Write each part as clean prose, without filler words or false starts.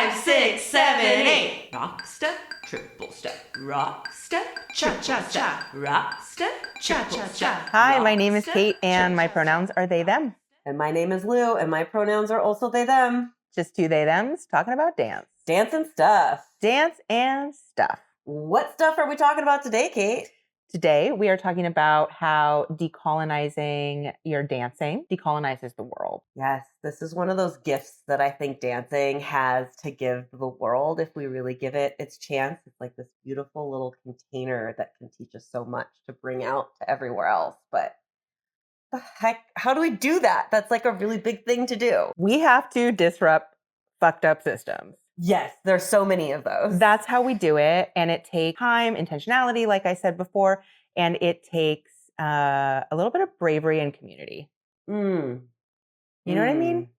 5, 6, 7, 8. Rock step, triple step, rock step, cha-cha-cha, rock step, cha-cha-cha. Hi, my name is Kate, and my pronouns are they, them. And my name is Lou, and my pronouns are also they, them. Just two they, thems, talking about dance. Dance and stuff. Dance and stuff. What stuff are we talking about today, Kate? Today, we are talking about how decolonizing your dancing decolonizes the world. Yes, this is one of those gifts that I think dancing has to give the world if we really give it its chance. It's like this beautiful little container that can teach us so much to bring out to everywhere else. But the heck, how do we do that? That's like a really big thing to do. We have to disrupt fucked up systems. Yes, there's so many of those. That's how we do it. And it takes time, intentionality, like I said before, and it takes a little bit of bravery and community. You know what I mean?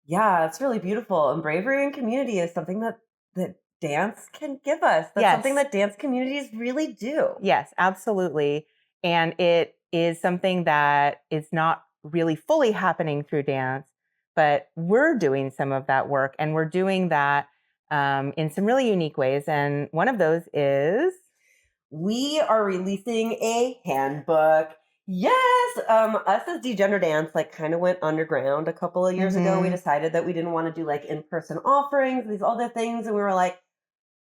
Yeah, it's really beautiful. And bravery and community is something that dance can give us. That's something that dance communities really do. Yes, absolutely. And it is something that is not really fully happening through dance, but we're doing some of that work, and we're doing that in some really unique ways. And one of those is we are releasing a handbook. Yes, us as Degender Dance kind of went underground a couple of years ago. We decided that we didn't want to do in-person offerings, these other things, and we were like,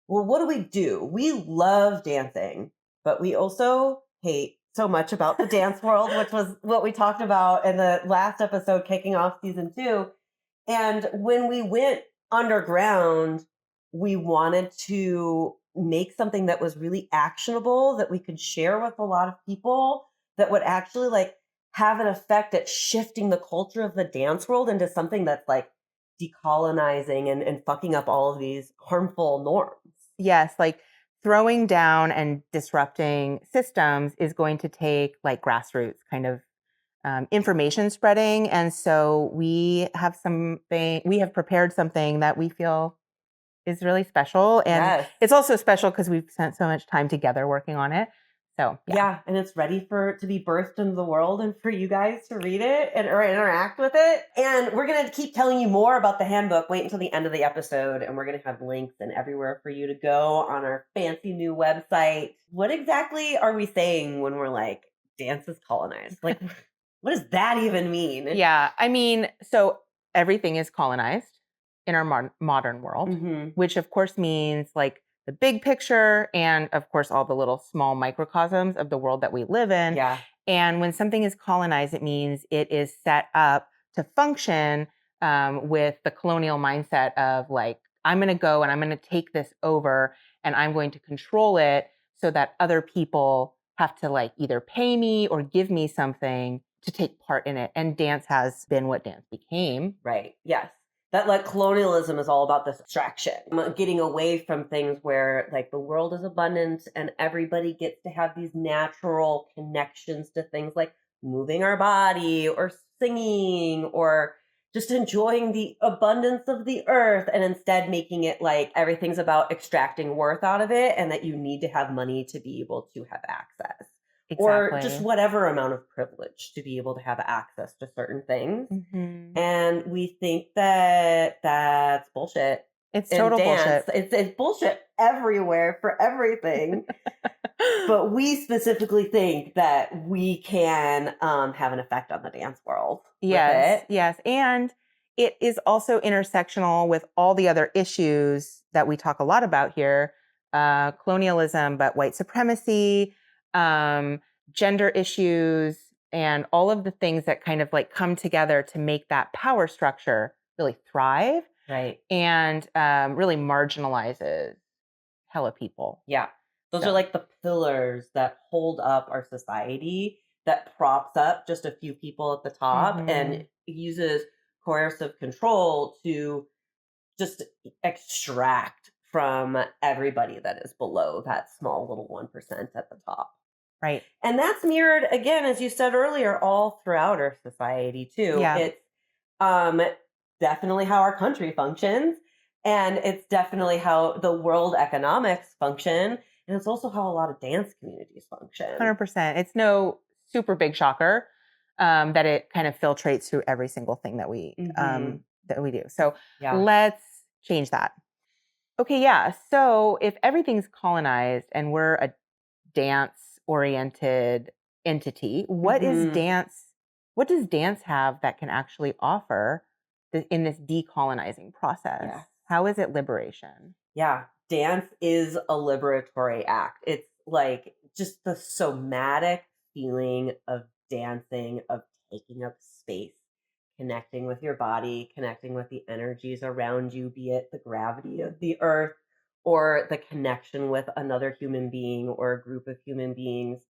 well, what do? We love dancing, but we also hate so much about the dance world, which was what we talked about in the last episode kicking off season 2. And when we went underground, we wanted to make something that was really actionable, that we could share with a lot of people, that would actually have an effect at shifting the culture of the dance world into something that's decolonizing and fucking up all of these harmful norms. Yes, throwing down and disrupting systems is going to take grassroots kind of information spreading. And so we have prepared something that we feel is really special. And it's also special because we've spent so much time together working on it. So yeah, and it's ready to be birthed into the world and for you guys to read it or interact with it. And we're going to keep telling you more about the handbook. Wait until the end of the episode, and we're going to have links and everywhere for you to go on our fancy new website. What exactly are we saying when we're dance is colonized? What does that even mean? Yeah, I mean, so everything is colonized in our modern world, which of course means the big picture and of course all the little small microcosms of the world that we live in. Yeah. And when something is colonized, it means it is set up to function with the colonial mindset of I'm going to go and I'm going to take this over and I'm going to control it so that other people have to either pay me or give me something to take part in it. And dance has been what dance became. Right. Yes. That colonialism is all about this abstraction, getting away from things where the world is abundant and everybody gets to have these natural connections to things like moving our body or singing or just enjoying the abundance of the earth, and instead making it everything's about extracting worth out of it and that you need to have money to be able to have access. Exactly. Or just whatever amount of privilege to be able to have access to certain things. And we think that that's bullshit. It's total bullshit. It's bullshit everywhere for everything. But we specifically think that we can have an effect on the dance world. Yes. And it is also intersectional with all the other issues that we talk a lot about here. Colonialism, but white supremacy, gender issues, and all of the things that kind of come together to make that power structure really thrive. Right. And really marginalizes hella people. Yeah. Those are the pillars that hold up our society, that props up just a few people at the top and uses coercive control to just extract from everybody that is below that small little 1% at the top. Right. And that's mirrored, again, as you said earlier, all throughout our society, too. Yeah. It's definitely how our country functions, and it's definitely how the world economics function, and it's also how a lot of dance communities function. 100%. It's no super big shocker that it kind of filtrates through every single thing that we do. So let's change that. Okay, yeah. So if everything's colonized and we're a dance-oriented entity, what does dance have that can actually offer in this decolonizing process? Yeah. How is it liberation? Yeah, dance is a liberatory act. It's like just the somatic feeling of dancing, of taking up space, connecting with your body, connecting with the energies around you, be it the gravity of the earth or the connection with another human being or a group of human beings.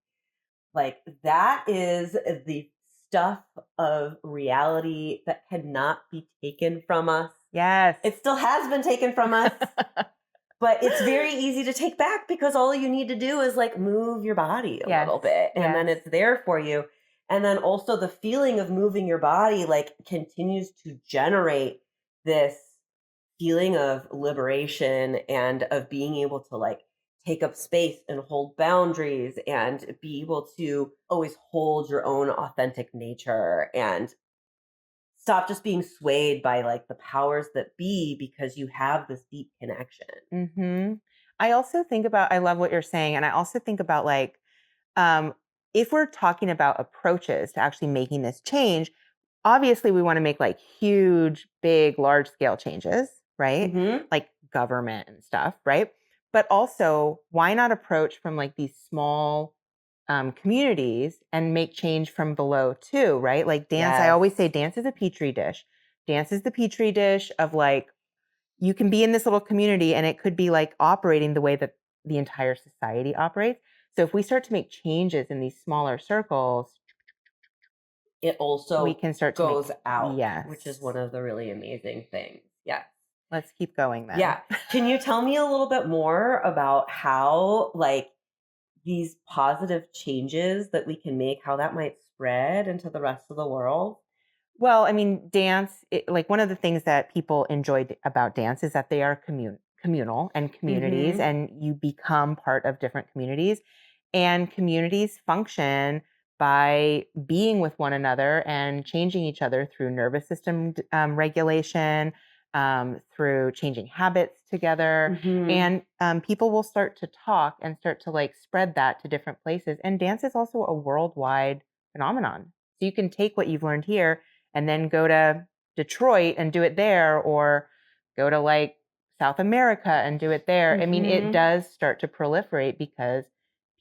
Like that is the stuff of reality that cannot be taken from us. Yes. It still has been taken from us. But it's very easy to take back because all you need to do is like move your body a little bit and then it's there for you. And then also the feeling of moving your body like continues to generate this feeling of liberation and of being able to like take up space and hold boundaries and be able to always hold your own authentic nature and stop just being swayed by like the powers that be because you have this deep connection. Mm-hmm. I also think about, I love what you're saying. And I also think about like, if we're talking about approaches to actually making this change, obviously we want to make like huge, big, large scale changes, right? Mm-hmm. Like government and stuff, right? But also, why not approach from like these small communities and make change from below too, right? Like dance, I always say dance is a petri dish. Dance is the petri dish of like, you can be in this little community and it could be like operating the way that the entire society operates. So if we start to make changes in these smaller circles, it also we can start to goes out, yes, which is one of the really amazing things. Yeah. Let's keep going then. Yeah. Can you tell me a little bit more about how like these positive changes that we can make, how that might spread into the rest of the world? Well, I mean, dance, like one of the things that people enjoy about dance is that they are communal and communities, and you become part of different communities. And communities function by being with one another and changing each other through nervous system regulation, through changing habits together. And people will start to talk and start to like spread that to different places. And dance is also a worldwide phenomenon. So you can take what you've learned here and then go to Detroit and do it there, or go to like South America and do it there. I mean, it does start to proliferate because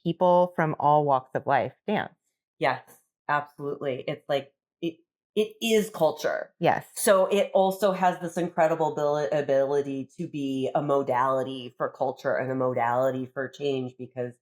people from all walks of life dance. Yes, absolutely. It's like it is culture. Yes. So it also has this incredible ability to be a modality for culture and a modality for change because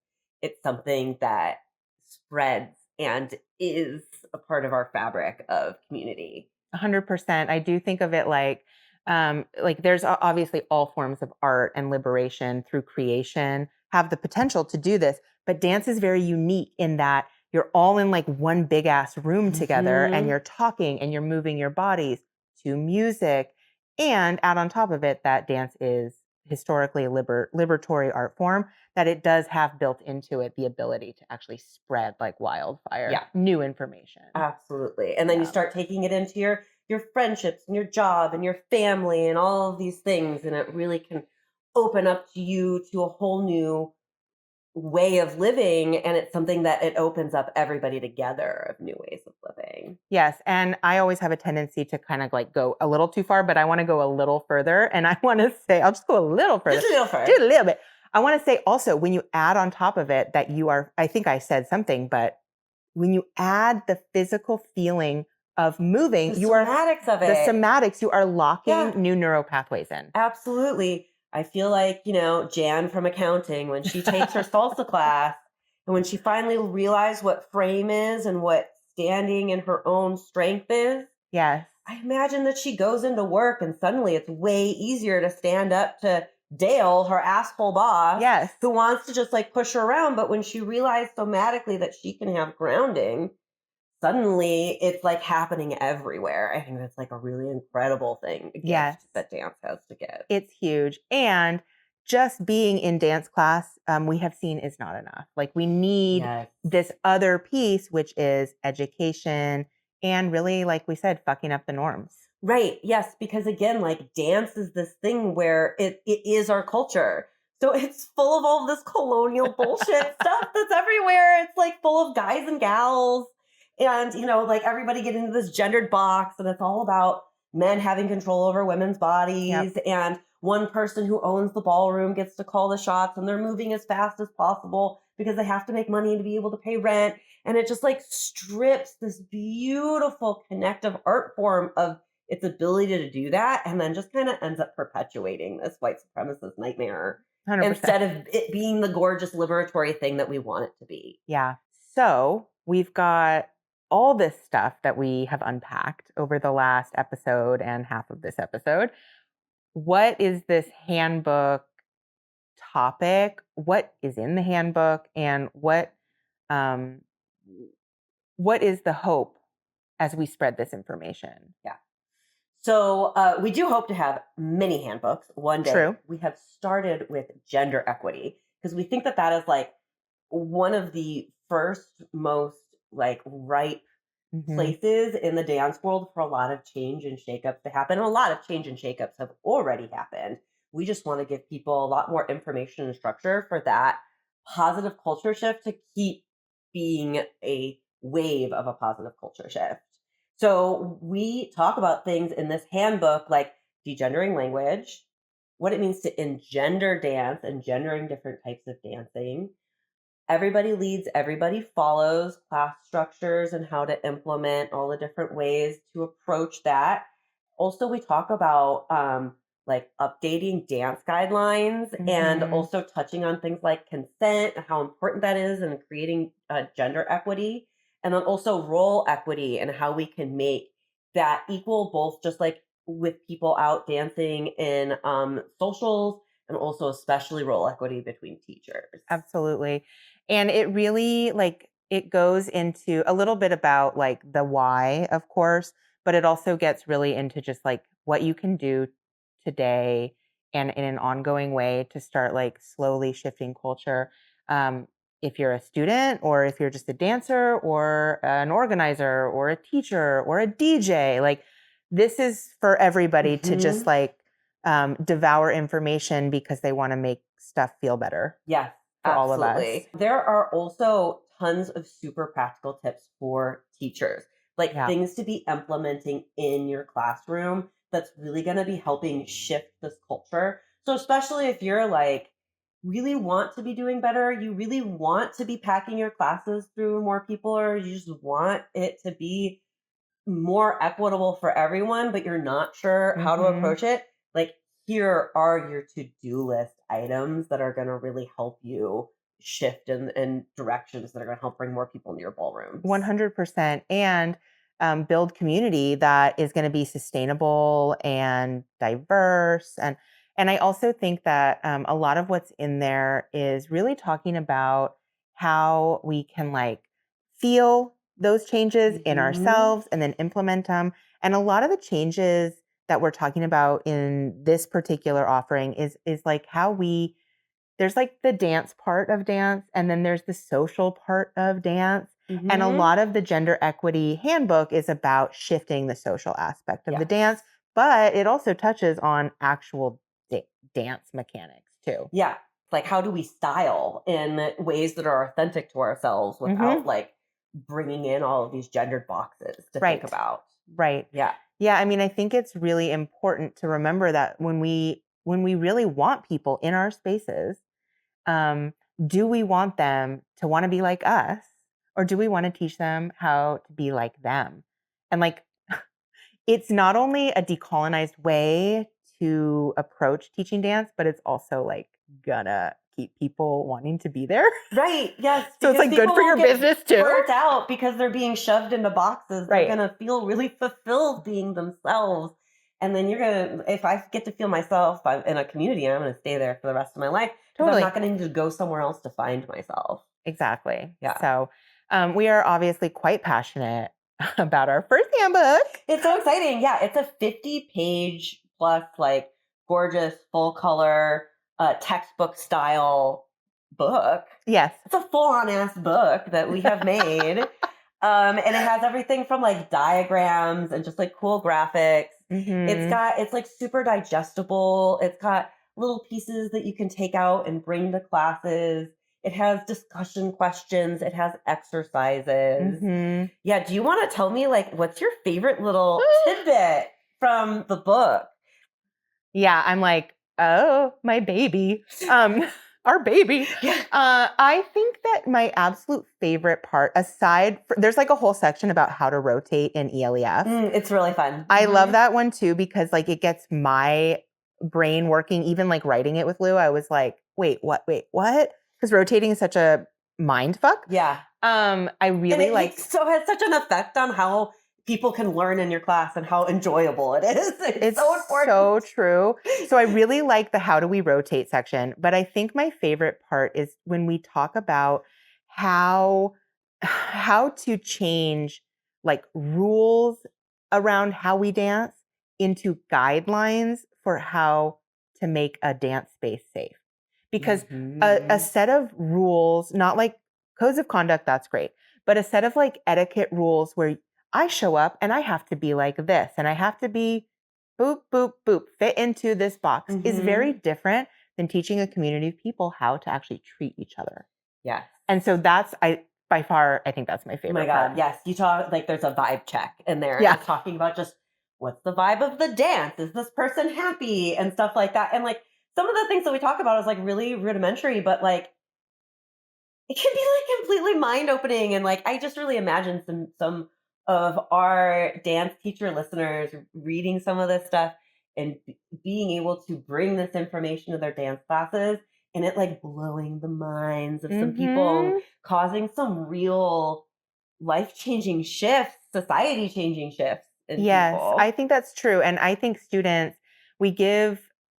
it's something that spreads and is a part of our fabric of community. 100%. I do think of it like there's obviously all forms of art and liberation through creation have the potential to do this, but dance is very unique in that you're all in like one big ass room together and you're talking and you're moving your bodies to music, and add on top of it that dance is historically a liberatory art form, that it does have built into it the ability to actually spread like wildfire new information. Absolutely. And then you start taking it into your friendships and your job and your family and all of these things, and it really can open up to you to a whole new way of living, and it's something that it opens up everybody together of new ways of living. Yes, and I always have a tendency to kind of like go a little too far, but I want to go a little further, and I want to say I'll just go a little further. Just a little further. Just a little bit. I want to say also, when you add on top of it that you are, I think I said something, but when you add the physical feeling of moving, The somatics of it. The somatics, you are locking new neural pathways in. Absolutely. I feel like, Jan from accounting, when she takes her salsa class and when she finally realized what frame is and what standing in her own strength is. Yes. I imagine that she goes into work and suddenly it's way easier to stand up to Dale, her asshole boss, who wants to just like push her around. But when she realized somatically that she can have grounding, suddenly it's like happening everywhere. I think that's like a really incredible thing, gift that dance has to give. It's huge. And just being in dance class, we have seen is not enough. Like we need this other piece, which is education and really, like we said, fucking up the norms. Right. Yes. Because again, like dance is this thing where it is our culture. So it's full of all this colonial bullshit stuff that's everywhere. It's like full of guys and gals and, like everybody get into this gendered box and it's all about men having control over women's bodies. Yep. And one person who owns the ballroom gets to call the shots and they're moving as fast as possible because they have to make money to be able to pay rent. And it just like strips this beautiful connective art form of its ability to do that, and then just kind of ends up perpetuating this white supremacist nightmare 100%. instead of it being the gorgeous liberatory thing that we want it to be. Yeah. So we've got all this stuff that we have unpacked over the last episode and half of this episode. What is this handbook topic? What is in the handbook? And what is the hope as we spread this information? Yeah. So we do hope to have many handbooks one day. True. We have started with gender equity because we think that that is like one of the first most like ripe places in the dance world for a lot of change and shakeups to happen. And a lot of change and shakeups have already happened. We just want to give people a lot more information and structure for that positive culture shift to keep being a wave of a positive culture shift. So we talk about things in this handbook like degendering language, what it means to engender dance and gendering different types of dancing. Everybody leads, everybody follows, class structures and how to implement all the different ways to approach that. Also, we talk about like updating dance guidelines and also touching on things like consent and how important that is in creating gender equity. And then also role equity and how we can make that equal, both just like with people out dancing in socials and also especially role equity between teachers. Absolutely. And it really it goes into a little bit about like the why, of course, but it also gets really into just like what you can do today and in an ongoing way to start like slowly shifting culture. If you're a student or if you're just a dancer or an organizer or a teacher or a DJ, like this is for everybody to just like devour information because they want to make stuff feel better. Yes, for absolutely. all of us. There are also tons of super practical tips for teachers, like things to be implementing in your classroom that's really going to be helping shift this culture. So especially if you're like really want to be doing better, you really want to be packing your classes through more people, or you just want it to be more equitable for everyone, but you're not sure how to approach it, like here are your to-do list items that are going to really help you shift in directions that are going to help bring more people into your ballrooms. 100%. And build community that is going to be sustainable and diverse. And I also think that a lot of what's in there is really talking about how we can like feel those changes in ourselves and then implement them. And a lot of the changes that we're talking about in this particular offering is like how there's like the dance part of dance, and then there's the social part of dance. And a lot of the gender equity handbook is about shifting the social aspect of the dance, but it also touches on actual dance mechanics too. Yeah. Like how do we style in ways that are authentic to ourselves without like bringing in all of these gendered boxes to think about. Right. Yeah. Yeah. I mean, I think it's really important to remember that when we really want people in our spaces, do we want them to want to be like us, or do we want to teach them how to be like them? And like, it's not only a decolonized way to approach teaching dance, but it's also like gonna keep people wanting to be there. Right. Yes. So it's like good for your business too. Burnt out because they're being shoved into boxes. They're gonna feel really fulfilled being themselves. And then if I get to feel myself in a community, I'm gonna stay there for the rest of my life. Totally. I'm not gonna need to go somewhere else to find myself. Exactly. Yeah. So we are obviously quite passionate about our first handbook. It's so exciting. Yeah. It's a 50-page plus like gorgeous full color textbook style book. Yes. It's a full-on ass book that we have made. And it has everything from like diagrams and just like cool graphics. It's like super digestible. It's got little pieces that you can take out and bring to classes. It has discussion questions. It has exercises. Yeah. Do you want to tell me like what's your favorite little tidbit from the book? Yeah, I'm like, oh, my baby. Our baby. Yeah. I think that my absolute favorite part, there's like a whole section about how to rotate in ELEF. It's really fun. I love that one too, because like it gets my brain working. Even like writing it with Lou, I was like, wait, what? Because rotating is such a mind fuck. Yeah. I really like. So it has such an effect on how people can learn in your class and how enjoyable it is. It's so important. So true. So I really like the how do we rotate section, but I think my favorite part is when we talk about how to change like rules around how we dance into guidelines for how to make a dance space safe. Because a set of rules, not like codes of conduct, that's great, but a set of like etiquette rules where I show up and I have to be like this and I have to be boop, boop, boop, fit into this box is very different than teaching a community of people how to actually treat each other. Yeah. And so by far, I think that's my favorite. Oh my God. part. Yes. You talk like there's a vibe check in there. Yeah. And it's talking about just what's the vibe of the dance? Is this person happy? And stuff like that. And like some of the things that we talk about is like really rudimentary, but like it can be like completely mind opening. And like I just really imagine some of our dance teacher listeners reading some of this stuff and being able to bring this information to their dance classes and it like blowing the minds of some people, causing some real life-changing shifts, society-changing shifts in people. I think that's true. And I think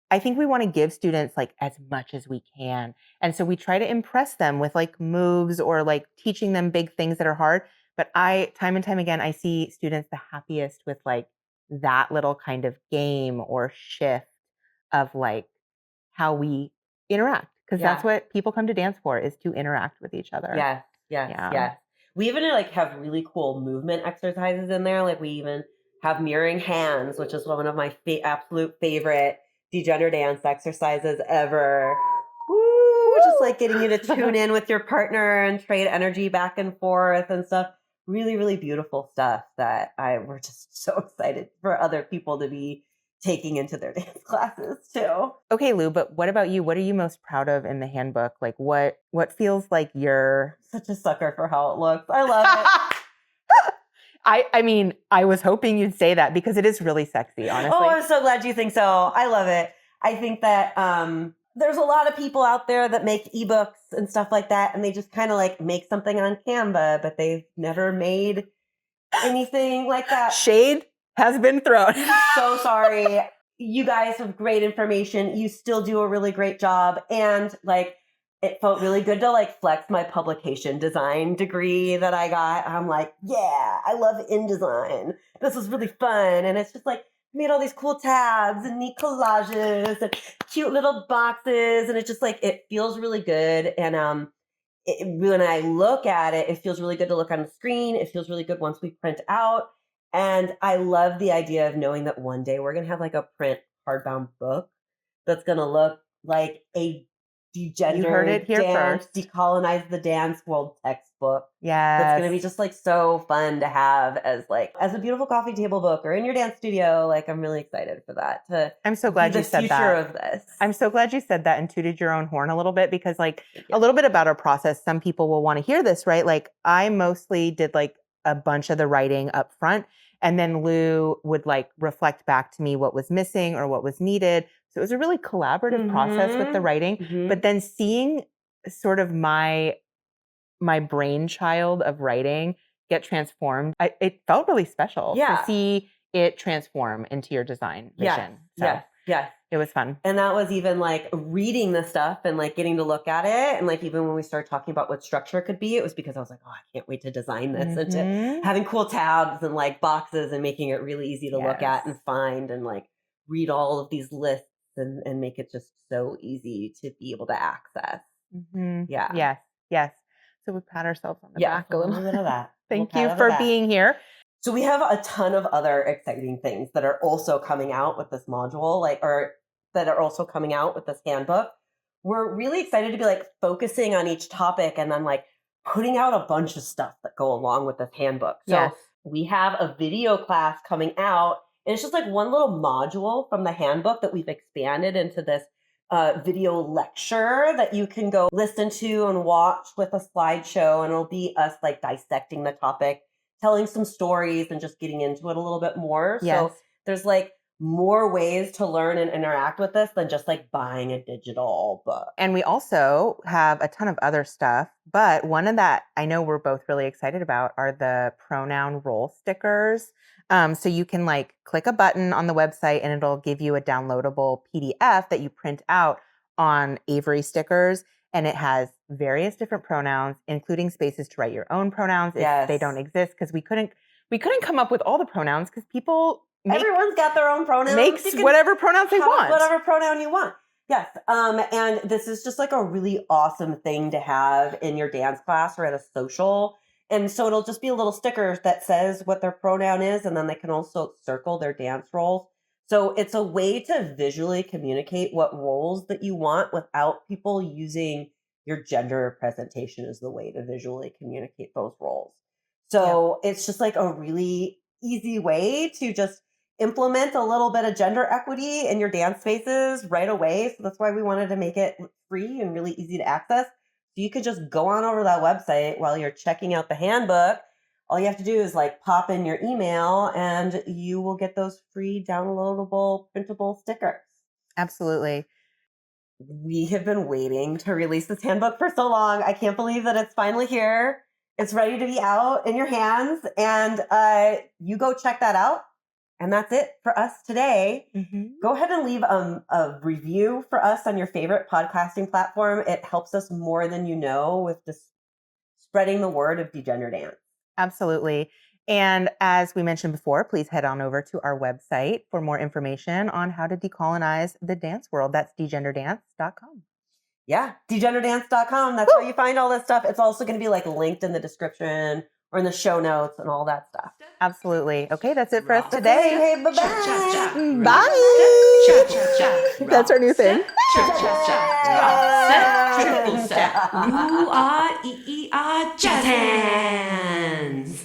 I think we want to give students like as much as we can. And so we try to impress them with like moves or like teaching them big things that are hard. But time and time again, I see students the happiest with like that little kind of game or shift of like how we interact. Because that's what people come to dance for, is to interact with each other. Yes. We even like have really cool movement exercises in there. Like we even have mirroring hands, which is one of my absolute favorite Degender dance exercises ever. Woo! Which is like getting you to tune in with your partner and trade energy back and forth and stuff. Really, really beautiful stuff that we're just so excited for other people to be taking into their dance classes too. Okay, Lou, but what about you? What are you most proud of in the handbook? Like what feels like you're such a sucker for how it looks. I love it. I mean, I was hoping you'd say that because it is really sexy, honestly. Oh, I'm so glad you think so. I love it. I think that there's a lot of people out there that make ebooks and stuff like that, and they just kind of like make something on Canva, but they've never made anything like that. Shade has been thrown. So sorry. You guys have great information. You still do a really great job. And like, it felt really good to like flex my publication design degree that I got. I'm like, yeah, I love InDesign. This was really fun. And it's just like, made all these cool tabs and neat collages and cute little boxes. And it's just like, it feels really good. And when I look at it, it feels really good to look on the screen. It feels really good once we print out. And I love the idea of knowing that one day we're going to have like a print hardbound book that's going to look like a Degender you heard it here dance, first. Decolonize the Dance World textbook. Yeah, that's going to be just like so fun to have as a beautiful coffee table book or in your dance studio. Like I'm really excited for that. I'm so glad you said that. The future of this. I'm so glad you said that and tooted your own horn a little bit because like a little bit about our process. Some people will want to hear this, right? Like I mostly did like a bunch of the writing up front. And then Lou would like reflect back to me what was missing or what was needed. So it was a really collaborative process with the writing. But then seeing sort of my brainchild of writing get transformed, it felt really special to see it transform into your design vision. Yes. It was fun. And that was even like reading the stuff and like getting to look at it. And like even when we started talking about what structure could be, it was because I was like, oh, I can't wait to design this. And to having cool tabs and like boxes and making it really easy to look at and find and like read all of these lists and make it just so easy to be able to access. Yes. So we pat ourselves on the back a little bit of that. Thank pat you on the for back. being here. So we have a ton of other exciting things that are also coming out with this module, or that are also coming out with this handbook. We're really excited to be focusing on each topic and then putting out a bunch of stuff that go along with this handbook. So Yes. we have a video class coming out, and it's just one little module from the handbook that we've expanded into this video lecture that you can go listen to and watch with a slideshow, and it'll be us dissecting the topic, telling some stories, and just getting into it a little bit more. Yes. So there's more ways to learn and interact with this than just buying a digital book. And we also have a ton of other stuff, but one of that I know we're both really excited about are the pronoun role stickers. So you can click a button on the website and it'll give you a downloadable PDF that you print out on Avery stickers. And it has various different pronouns, including spaces to write your own pronouns if they don't exist. Because we couldn't come up with all the pronouns because everyone's got their own pronouns. Makes whatever pronouns they want. Whatever pronoun you want. Yes. And this is just a really awesome thing to have in your dance class or at a social. And so it'll just be a little sticker that says what their pronoun is, and then they can also circle their dance roles. So it's a way to visually communicate what roles that you want without people using your gender presentation as the way to visually communicate those roles. So it's just a really easy way to just implement a little bit of gender equity in your dance spaces right away. So that's why we wanted to make it free and really easy to access. So you could just go on over to that website while you're checking out the handbook. All you have to do is pop in your email and you will get those free downloadable printable stickers. Absolutely. We have been waiting to release this handbook for so long. I can't believe that it's finally here. It's ready to be out in your hands, and you go check that out. And that's it for us today. Mm-hmm. Go ahead and leave a review for us on your favorite podcasting platform. It helps us more than you know with just spreading the word of Degender Dance. Absolutely. And as we mentioned before, please head on over to our website for more information on how to decolonize the dance world. That's degenderdance.com. Yeah, degenderdance.com. That's where you find all this stuff. It's also going to be linked in the description or in the show notes and all that stuff. Absolutely. Okay, that's it for us today. Hey, bye-bye. Bye. That's our new thing. Triple step. Ooh, ah, ee, ah, jazz hands.